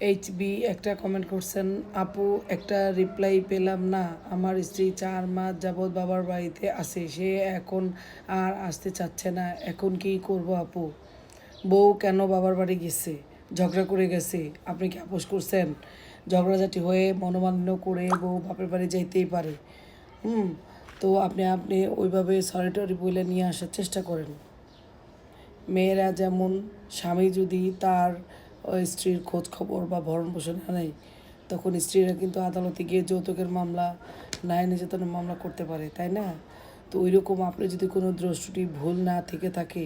HB একটা comment করছেন, আপু একটা রিপ্লাই পেলাম না। আমার স্ত্রী 4 মাস যাবৎ বাবার বাড়িতে আছে, সে এখন আর আসতে চাচ্ছে না, এখন কি করব আপু? বউ কেন বাবার বাড়ি গেছে? ঝগড়া করে গেছে? আপনি কি আপোষ করছেন? ঝগড়াঝাটি হয়ে মনোমালিন্য করে বউ বাপের বাড়ি যাইতেই পারে। তো আপনি আপনি ওইভাবে সরি টরি বলে নিয়ে আসার চেষ্টা করেন। মেয়েরা যেমন, স্বামী যদি তার স্ত্রীর খোঁজ খবর বা ভরণ পোষণ নেয়, তখন স্ত্রীরা কিন্তু আদালতে গিয়ে যৌতুকের মামলা, নারী নির্যাতনের মামলা করতে পারে, তাই না? তো ওই রকম আপনি যদি কোনো দ্রষ্টটি ভুল না থেকে থাকে,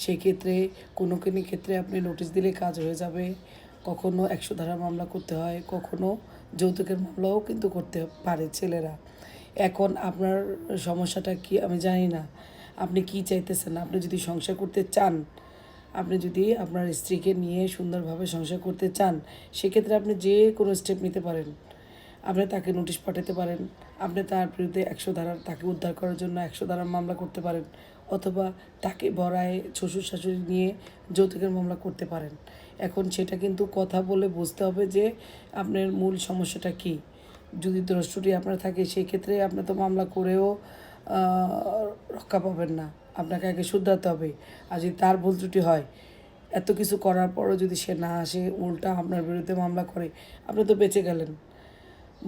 সেক্ষেত্রে কোনো কোনো ক্ষেত্রে আপনি নোটিশ দিলে কাজ হয়ে যাবে। কখনো 100 ধারা মামলা করতে হয়, কখনো যৌতুকের মামলাও কিন্তু করতে পারে ছেলেরা। এখন আপনার সমস্যাটা কি আমি জানি না। আপনি কি চাইতেছেন? আপনি যদি সংসার করতে চান, আপনি যদি আপনার স্ত্রীকে নিয়ে সুন্দরভাবে সংসার করতে চান, সেক্ষেত্রে আপনি যে কোনো স্টেপ নিতে পারেন। আপনি তাকে নোটিশ পাঠাতে পারেন, আপনি তার বিরুদ্ধে 100 ধারা, তাকে উদ্ধার করার জন্য 100 ধারার মামলা করতে পারেন, অথবা তাকে ভরায় শ্বশুর শাশুড়ি নিয়ে যৌতুকের মামলা করতে পারেন। এখন সেটা কিন্তু কথা বলে বুঝতে হবে যে আপনার মূল সমস্যাটা কী। যদি দ্রষ্টটি আপনার থাকে, সেই ক্ষেত্রে আপনি তো মামলা করেও রক্ষা পাবেন না, আপনাকে আগে শুধরাতে হবে। আর যদি তার ভুল ত্রুটি হয়, এত কিছু করার পরও যদি সে না আসে, উল্টা আপনার বিরুদ্ধে মামলা করে, আপনি তো বেঁচে গেলেন।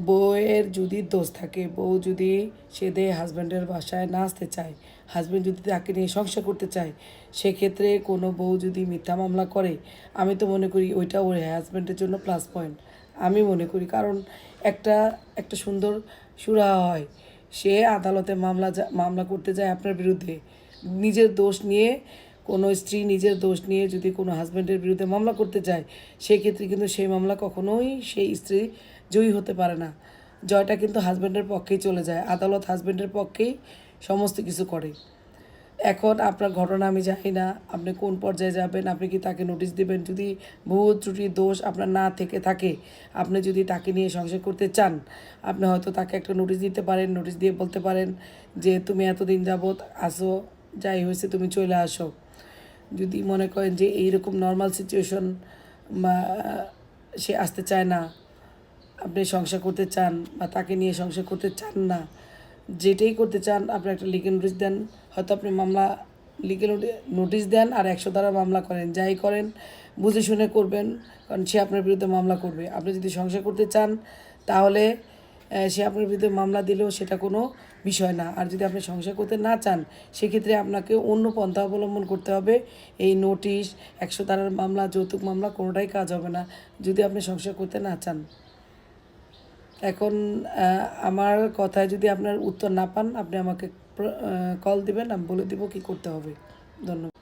বউয়ের যদি দোষ থাকে, বউ যদি সে দেয় হাজব্যান্ডের বাসায় না আসতে চায়, হাজব্যান্ড যদি তাকে নিয়ে সংসার করতে চায়, সেক্ষেত্রে কোনো বউ যদি মিথ্যা মামলা করে, আমি তো মনে করি ওইটা ওর হাজব্যান্ডের জন্য প্লাস পয়েন্ট। আমি মনে করি, কারণ একটা একটা সুন্দর সুরাহা হয়। সে আদালতে মামলা করতে যায় আপনার বিরুদ্ধে, নিজের দোষ নিয়ে। কোনো স্ত্রী নিজের দোষ নিয়ে যদি কোনো হাজব্যান্ডের বিরুদ্ধে মামলা করতে চায়, সেক্ষেত্রে কিন্তু সেই মামলা কখনোই সেই স্ত্রী জয়ী হতে পারে না। জয়টা কিন্তু হাজব্যান্ডের পক্ষেই চলে যায়, আদালত হাজব্যান্ডের পক্ষেই সমস্ত কিছু করে। এখন আপনার ঘটনা আমি জানি না, আপনি কোন পর্যায়ে যাবেন, আপনি কি তাকে নোটিশ দেবেন? যদি ভুল ত্রুটি দোষ আপনার না থেকে থাকে, আপনি যদি তাকে নিয়ে সংসার করতে চান, আপনি হয়তো তাকে একটা নোটিশ দিতে পারেন। নোটিশ দিয়ে বলতে পারেন যে তুমি এতদিন যাবৎ আসো, যাই হয়েছে তুমি চলে আসো। যদি মনে করেন যে এইরকম নর্মাল সিচুয়েশন বা সে আসতে চায় না, আপনি সংসার করতে চান বা তাকে নিয়ে সংসার করতে চান না, যেটাই করতে চান, আপনি একটা লিগেল নোটিশ দেন। হয়তো আপনি মামলা লিগেল নোটিশ দেন আর 100 ধারা মামলা করেন, যাই করেন বুঝে শুনে করবেন, কারণ সে আপনার বিরুদ্ধে মামলা করবে। আপনি যদি সংসার করতে চান, তাহলে সে আপনার বিরুদ্ধে মামলা দিলেও সেটা কোনো বিষয় না। আর যদি আপনি সংসার করতে না চান, সেক্ষেত্রে আপনাকে অন্য পন্থা অবলম্বন করতে হবে। এই নোটিশ, 100 ধারার মামলা, যৌতুক মামলা কোনোটাই কাজ হবে না যদি আপনি সংসার করতে না চান। এখন আমার কথায় যদি আপনার উত্তর না পান, আপনি আমাকে কল দিবেন, আমি বলে দিব কী করতে হবে। ধন্যবাদ।